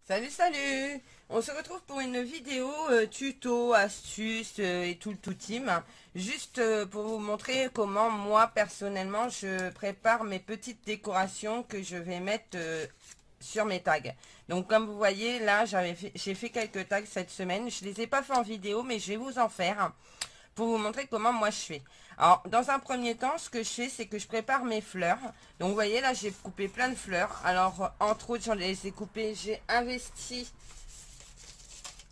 Salut, salut! On se retrouve pour une vidéo tuto, astuce et tout le tout team. Juste pour vous montrer comment moi personnellement je prépare mes petites décorations que je vais mettre sur mes tags. Donc comme vous voyez là j'ai fait quelques tags cette semaine. Je les ai pas fait en vidéo mais je vais vous en faire pour vous montrer comment moi je fais. Alors dans un premier temps ce que je fais c'est que je prépare mes fleurs. Donc vous voyez là j'ai coupé plein de fleurs. Alors entre autres j'en les ai coupées, j'ai investi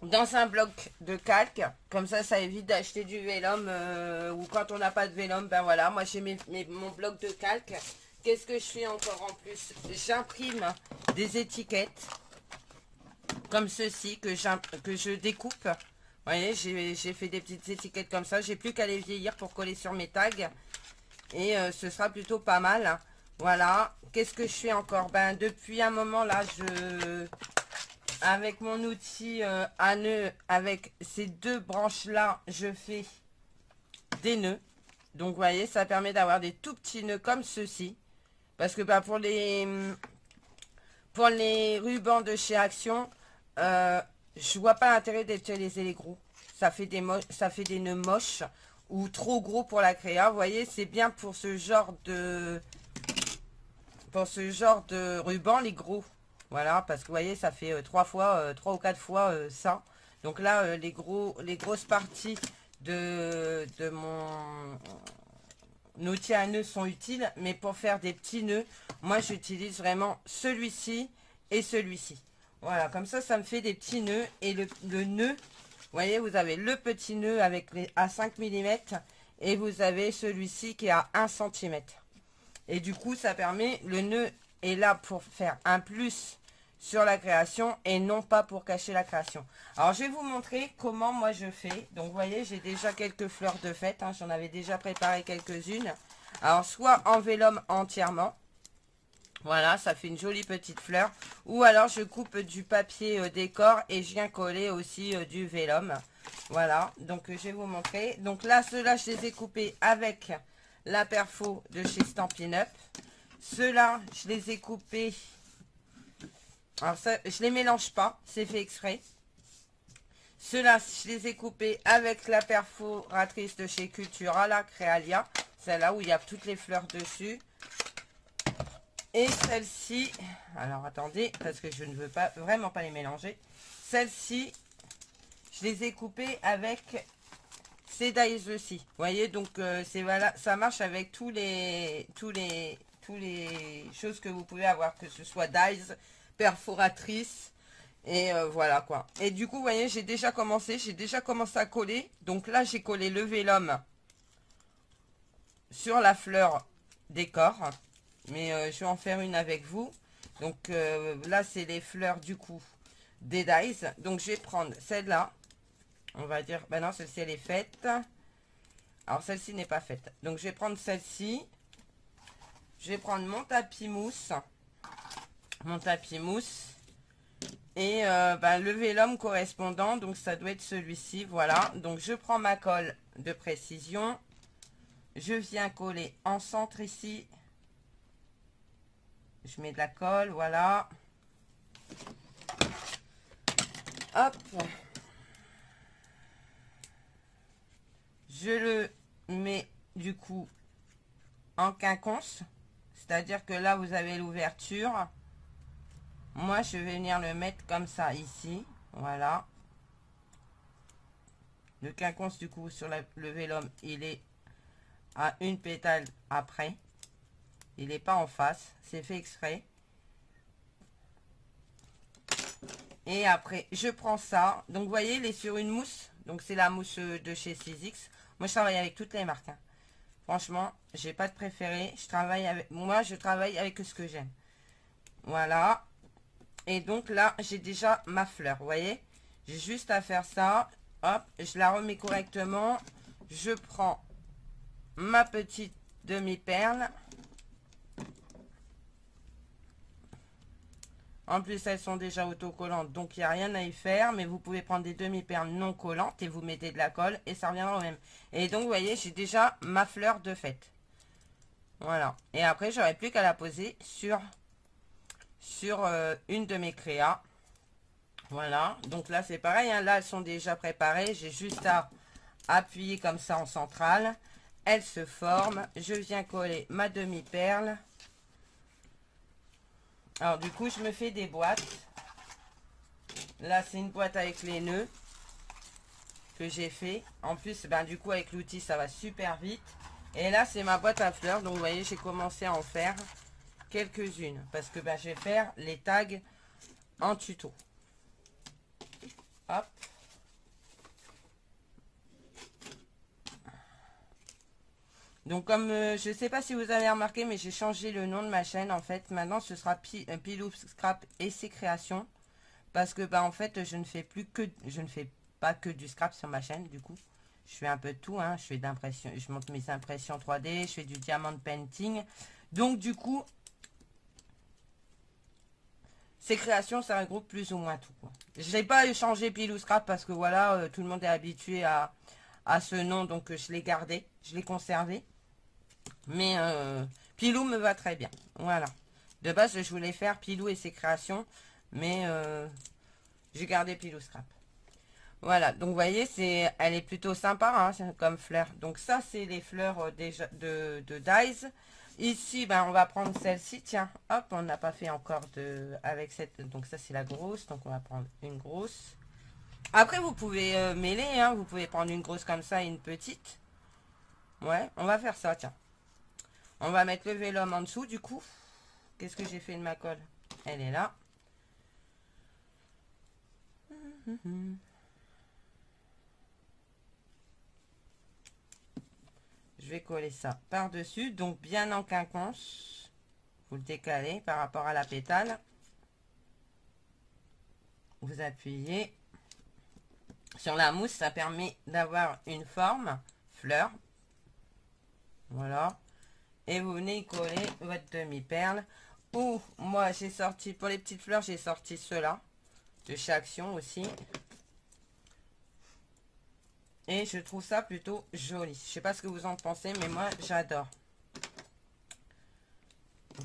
dans un bloc de calque. Comme ça évite d'acheter du vélum ou quand on n'a pas de vélum, ben voilà, moi j'ai mon bloc de calque. Qu'est-ce que je fais encore en plus? J'imprime des étiquettes comme ceci que je découpe. Vous voyez, j'ai fait des petites étiquettes comme ça. J'ai plus qu'à les vieillir pour coller sur mes tags. Et ce sera plutôt pas mal. Voilà. Qu'est-ce que je fais encore? Ben, depuis un moment là, avec mon outil à nœud, avec ces deux branches là, je fais des nœuds. Donc, vous voyez, ça permet d'avoir des tout petits nœuds comme ceci. Parce que ben, pour les rubans de chez Action, je vois pas l'intérêt d'utiliser les gros. Ça fait des nœuds moches ou trop gros pour la créa. Vous voyez, c'est bien pour ce genre de ruban, les gros. Voilà, parce que vous voyez, ça fait 3 ou 4 fois ça. Donc là, les grosses parties de mon outil à nœuds sont utiles, mais pour faire des petits nœuds, moi j'utilise vraiment celui-ci et celui-ci. Voilà, comme ça me fait des petits nœuds. Et le nœud, vous voyez, vous avez le petit nœud avec à 5 mm et vous avez celui-ci qui est à 1 cm. Et du coup, ça permet, le nœud est là pour faire un plus sur la création et non pas pour cacher la création. Alors, je vais vous montrer comment moi je fais. Donc, vous voyez, j'ai déjà quelques fleurs de fête. Hein, j'en avais déjà préparé quelques-unes. Alors, soit en vélum entièrement. Voilà, ça fait une jolie petite fleur. Ou alors, je coupe du papier décor et je viens coller aussi du vélum. Voilà, donc je vais vous montrer. Donc là, ceux-là, je les ai coupés avec la perfo de chez Stampin' Up. Ceux-là, je les ai coupés. Alors ça, je les mélange pas, c'est fait exprès. Ceux-là, je les ai coupés avec la perforatrice de chez Cultura, la Créalia. Celle-là où il y a toutes les fleurs dessus. Et celle-ci, alors attendez, parce que je ne veux pas vraiment pas les mélanger. Celle-ci, je les ai coupées avec ces dies aussi. Vous voyez, donc c'est voilà, ça marche avec tous les choses que vous pouvez avoir, que ce soit dies, perforatrice et voilà quoi. Et du coup, vous voyez, j'ai déjà commencé à coller. Donc là, j'ai collé le vélum sur la fleur décor. Mais je vais en faire une avec vous. Donc là, c'est les fleurs du coup des dies. Donc je vais prendre celle-là. On va dire, ben non, celle-ci elle est faite. Alors celle-ci n'est pas faite. Donc je vais prendre celle-ci. Je vais prendre mon tapis mousse. Et ben, le vélum correspondant. Donc ça doit être celui-ci. Voilà. Donc je prends ma colle de précision. Je viens coller en centre ici. Je mets de la colle, voilà. Hop. Je le mets du coup en quinconce. C'est-à-dire que là, vous avez l'ouverture. Moi, je vais venir le mettre comme ça ici. Voilà. Le quinconce du coup sur le vélum, il est à une pétale après. Il n'est pas en face, c'est fait exprès. Et après, je prends ça. Donc, vous voyez, il est sur une mousse. Donc, c'est la mousse de chez 6X. Moi, je travaille avec toutes les marques. Hein. Franchement, j'ai pas de préféré. Moi, je travaille avec ce que j'aime. Voilà. Et donc, là, j'ai déjà ma fleur. Vous voyez, j'ai juste à faire ça. Hop, je la remets correctement. Je prends ma petite demi-perle. En plus, elles sont déjà autocollantes, donc il n'y a rien à y faire. Mais vous pouvez prendre des demi-perles non collantes et vous mettez de la colle et ça reviendra au même. Et donc, vous voyez, j'ai déjà ma fleur de fête. Voilà. Et après, j'aurai plus qu'à la poser sur une de mes créas. Voilà, donc là c'est pareil, hein. Là elles sont déjà préparées, j'ai juste à appuyer comme ça en centrale, elles se forment, je viens coller ma demi-perle. Alors du coup je me fais des boîtes, là c'est une boîte avec les nœuds que j'ai fait, en plus ben, du coup avec l'outil ça va super vite, et là c'est ma boîte à fleurs, donc vous voyez j'ai commencé à en faire quelques-unes, parce que ben, je vais faire les tags en tuto. Hop. Donc comme je ne sais pas si vous avez remarqué, mais j'ai changé le nom de ma chaîne en fait. Maintenant ce sera Pilou Scrap et ses créations. Parce que bah en fait je ne fais pas que du scrap sur ma chaîne du coup. Je fais un peu de tout, hein. Je fais d'impression, je monte mes impressions 3D, je fais du diamond painting. Donc du coup, ces créations ça regroupe plus ou moins tout, quoi. Je n'ai pas changé Pilou Scrap parce que voilà, tout le monde est habitué à ce nom, donc je l'ai gardé, je l'ai conservé. Mais Pilou me va très bien. Voilà. De base, je voulais faire Pilou et ses créations. Mais j'ai gardé Pilou Scrap. Voilà. Donc, vous voyez, elle est plutôt sympa hein, comme fleur. Donc, ça, c'est les fleurs déjà de Dies. Ici, ben, on va prendre celle-ci. Tiens, hop, on n'a pas fait encore avec cette. Donc, ça, c'est la grosse. Donc, on va prendre une grosse. Après, vous pouvez mêler. Hein, vous pouvez prendre une grosse comme ça et une petite. Ouais, on va faire ça, tiens. On va mettre le vélum en dessous du coup. Qu'est-ce que j'ai fait de ma colle? Elle est là. Je vais coller ça par-dessus. Donc bien en quinconce. Vous le décalez par rapport à la pétale. Vous appuyez. Sur la mousse, ça permet d'avoir une forme fleur. Voilà. Et vous venez y coller votre demi-perle. Ou moi j'ai sorti, pour les petites fleurs, j'ai sorti ceux-là. De chez Action aussi. Et je trouve ça plutôt joli. Je sais pas ce que vous en pensez, mais moi j'adore.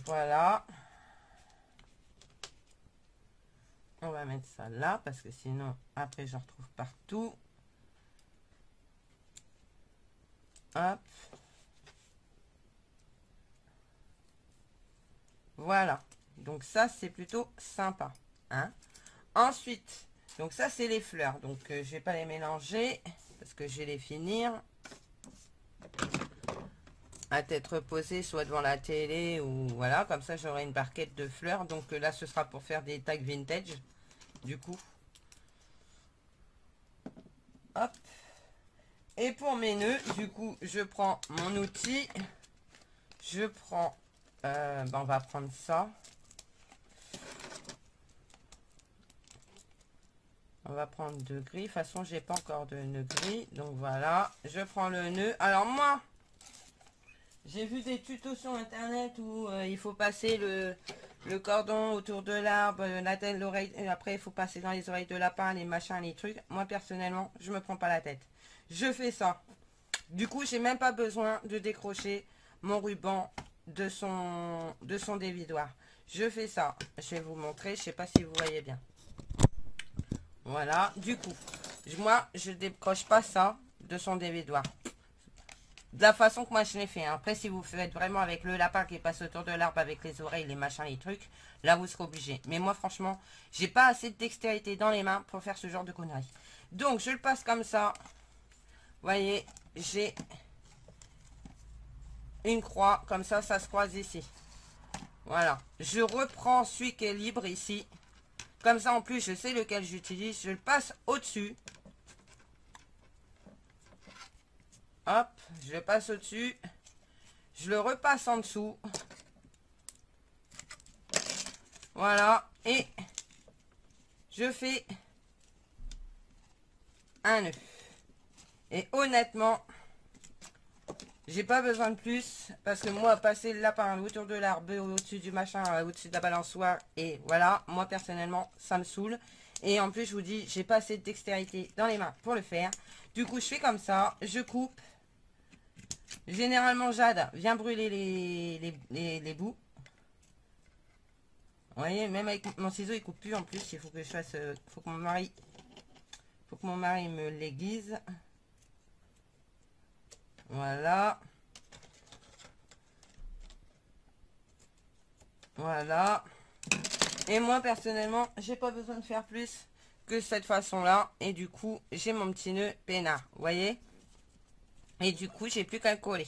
Voilà. On va mettre ça là, parce que sinon, après je retrouve partout. Hop. Voilà. Donc ça, c'est plutôt sympa. Hein. Ensuite, donc ça, c'est les fleurs. Donc, je vais pas les mélanger, parce que je vais les finir. À tête reposée, soit devant la télé, ou voilà. Comme ça, j'aurai une barquette de fleurs. Donc là, ce sera pour faire des tags vintage. Du coup. Hop. Et pour mes nœuds, du coup, je prends mon outil. Je prends... ben on va prendre ça. On va prendre 2 gris. De toute façon, j'ai pas encore de nœud gris. Donc voilà. Je prends le nœud. Alors moi, j'ai vu des tutos sur internet où il faut passer le cordon autour de l'arbre, la tête, l'oreille. Après, il faut passer dans les oreilles de lapin, les machins, les trucs. Moi, personnellement, je me prends pas la tête. Je fais ça. Du coup, j'ai même pas besoin de décrocher mon ruban de son dévidoir. Je fais ça. Je vais vous montrer. Je sais pas si vous voyez bien. Voilà. Du coup, moi, je décroche pas ça de son dévidoir. De la façon que moi je l'ai fait. Hein. Après, si vous faites vraiment avec le lapin qui passe autour de l'arbre avec les oreilles, les machins, les trucs, là vous serez obligé. Mais moi, franchement, j'ai pas assez de dextérité dans les mains pour faire ce genre de conneries. Donc, je le passe comme ça. Vous voyez, j'ai une croix. Comme ça, ça se croise ici. Voilà. Je reprends celui qui est libre ici. Comme ça, en plus, je sais lequel j'utilise. Je le passe au-dessus. Hop, je le passe au-dessus. Je le repasse en dessous. Voilà. Et je fais un nœud. Et honnêtement, j'ai pas besoin de plus. Parce que moi, passer le lapin autour de l'arbre, au-dessus du machin, au-dessus de la balançoire. Et voilà, moi personnellement, ça me saoule. Et en plus, je vous dis, j'ai pas assez de dextérité dans les mains pour le faire. Du coup, je fais comme ça. Je coupe. Généralement, Jade vient brûler les bouts. Vous voyez, même avec mon ciseau, il coupe plus en plus. Il faut que je fasse... faut que mon mari me l'aiguise. Voilà. Voilà. Et moi, personnellement, j'ai pas besoin de faire plus que cette façon-là. Et du coup, j'ai mon petit nœud peinard. Vous voyez? Et du coup, j'ai plus qu'à le coller.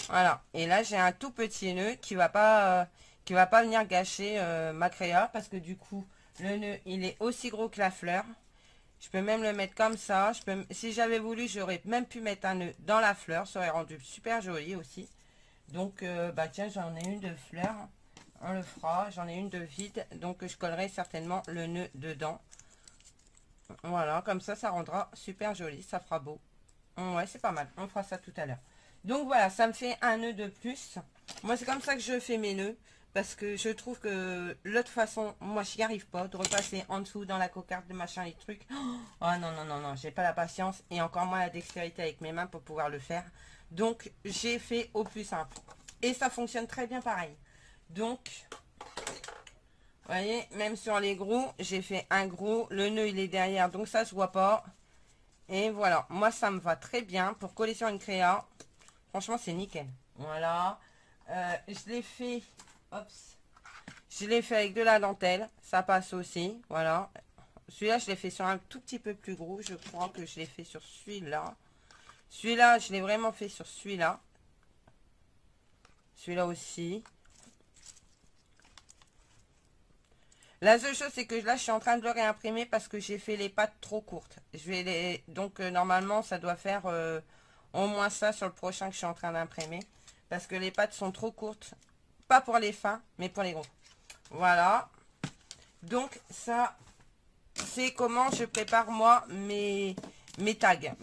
Voilà. Et là, j'ai un tout petit nœud qui va pas venir gâcher ma créa. Parce que du coup, le nœud, il est aussi gros que la fleur. Je peux même le mettre comme ça. Si j'avais voulu, j'aurais même pu mettre un nœud dans la fleur. Ça aurait rendu super joli aussi. Donc, bah tiens, j'en ai une de fleur. On le fera. J'en ai une de vide. Donc, je collerai certainement le nœud dedans. Voilà, comme ça rendra super joli. Ça fera beau. Ouais, c'est pas mal. On fera ça tout à l'heure. Donc, voilà, ça me fait un nœud de plus. Moi, c'est comme ça que je fais mes nœuds. Parce que je trouve que l'autre façon, moi, je n'y arrive pas. De repasser en dessous dans la cocarde, de machin, les trucs. Oh non, non, non, non. J'ai pas la patience. Et encore moins la dextérité avec mes mains pour pouvoir le faire. Donc, j'ai fait au plus simple. Et ça fonctionne très bien pareil. Donc, vous voyez, même sur les gros, j'ai fait un gros. Le nœud, il est derrière, donc ça se voit pas. Et voilà, moi, ça me va très bien. Pour coller sur une créa, franchement, c'est nickel. Voilà. Je l'ai fait... Oups. Je l'ai fait avec de la dentelle. Ça passe aussi. Voilà. Celui-là, je l'ai fait sur un tout petit peu plus gros. Je crois que je l'ai fait sur celui-là. Celui-là, je l'ai vraiment fait sur celui-là. Celui-là aussi. La seule chose, c'est que là, je suis en train de le réimprimer parce que j'ai fait les pattes trop courtes. Donc, normalement, ça doit faire au moins ça sur le prochain que je suis en train d'imprimer. Parce que les pattes sont trop courtes. Pas pour les fins, mais pour les gros. Voilà. Donc, ça, c'est comment je prépare, moi, mes tags.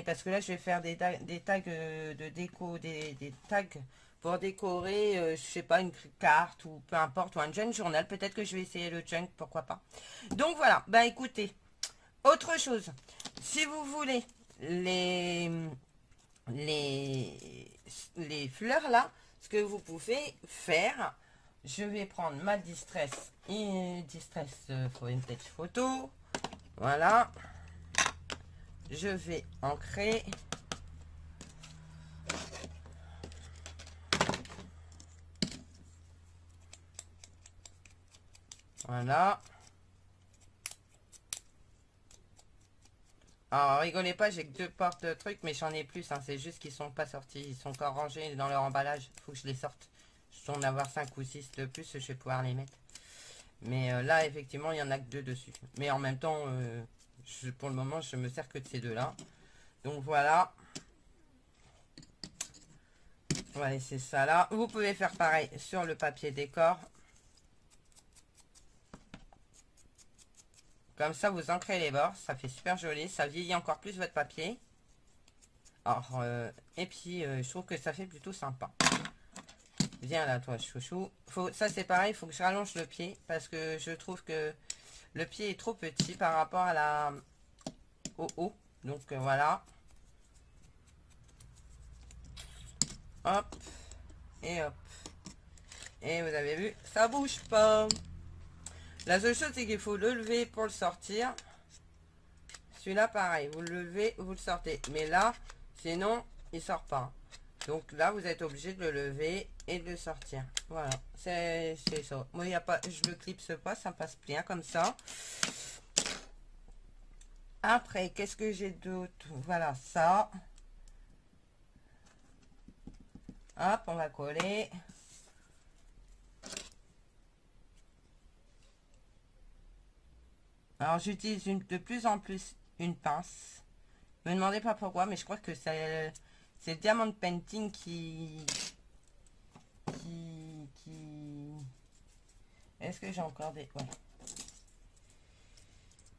Parce que là, je vais faire des tags de déco, des tags pour décorer, je sais pas, une carte ou peu importe, ou un junk journal. Peut-être que je vais essayer le junk, pourquoi pas. Donc voilà, bah écoutez, autre chose, si vous voulez les fleurs là, ce que vous pouvez faire, je vais prendre ma Distress Vintage Photo, voilà, je vais ancrer. Voilà. Alors, rigolez pas, j'ai que 2 portes de trucs, mais j'en ai plus. Hein, c'est juste qu'ils sont pas sortis. Ils sont encore rangés dans leur emballage. Il faut que je les sorte. Je dois en avoir 5 ou 6 de plus, je vais pouvoir les mettre. Mais là, effectivement, il y en a que 2 dessus. Mais en même temps, pour le moment, je me sers que de ces 2-là. Donc voilà. On va laisser ça là. Vous pouvez faire pareil sur le papier décor. Comme ça, vous ancrez les bords. Ça fait super joli. Ça vieillit encore plus votre papier. Alors, et puis, je trouve que ça fait plutôt sympa. Viens là, toi, chouchou. Ça, c'est pareil. Il faut que je rallonge le pied. Parce que je trouve que le pied est trop petit par rapport à au haut. Donc, voilà. Hop. Et hop. Et vous avez vu, ça bouge pas. La seule chose, c'est qu'il faut le lever pour le sortir. Celui-là, pareil. Vous le levez, vous le sortez. Mais là, sinon, il sort pas. Donc là, vous êtes obligé de le lever et de le sortir. Voilà. C'est ça. Moi, y a pas, je le clipse pas. Ça passe bien comme ça. Après, qu'est-ce que j'ai d'autre? Voilà, ça. Hop, on va coller. Alors, j'utilise de plus en plus une pince. Ne me demandez pas pourquoi, mais je crois que c'est le Diamond Painting qui... Est-ce que j'ai encore des... Ouais.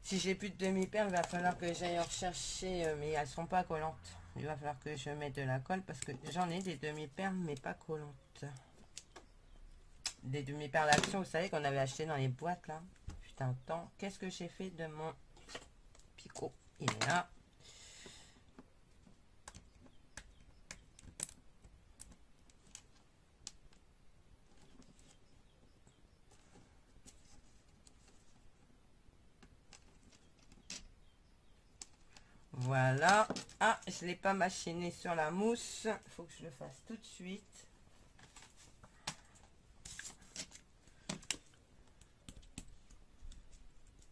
Si j'ai plus de demi-perles, il va falloir que j'aille en rechercher, mais elles sont pas collantes. Il va falloir que je mette de la colle parce que j'en ai des demi-perles, mais pas collantes. Des demi-perles d'action, vous savez, qu'on avait acheté dans les boîtes, là. Putain, temps. Qu'est-ce que j'ai fait de mon picot? Il est là. Voilà. Ah, je ne l'ai pas machiné sur la mousse. Il faut que je le fasse tout de suite.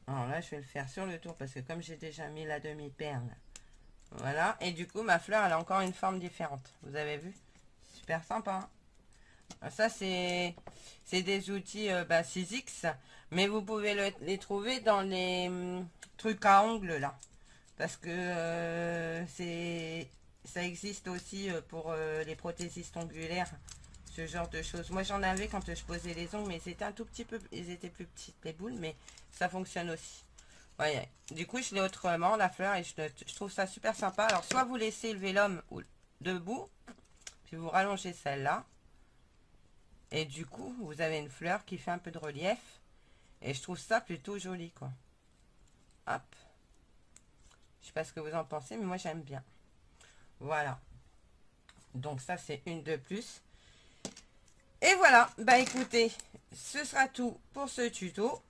Alors là, je vais le faire sur le tour parce que comme j'ai déjà mis la demi-perle. Voilà. Et du coup, ma fleur, elle a encore une forme différente. Vous avez vu? Super sympa. Hein. Ça, c'est des outils 6X. Mais vous pouvez les trouver dans les trucs à ongles là. Parce que ça existe aussi pour les prothésistes ongulaires. Ce genre de choses. Moi, j'en avais quand je posais les ongles. Mais c'était un tout petit peu... Ils étaient plus petites les boules. Mais ça fonctionne aussi. Ouais, du coup, je l'ai autrement, la fleur, et je trouve ça super sympa. Alors, soit vous laissez le vélum debout, puis vous rallongez celle-là. Et du coup, vous avez une fleur qui fait un peu de relief. Et je trouve ça plutôt joli, quoi. Hop. Je sais pas ce que vous en pensez, mais moi, j'aime bien. Voilà. Donc, ça, c'est une de plus. Et voilà. Bah, écoutez, ce sera tout pour ce tuto.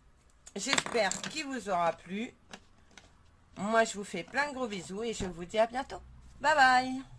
J'espère qu'il vous aura plu. Moi, je vous fais plein de gros bisous et je vous dis à bientôt. Bye bye.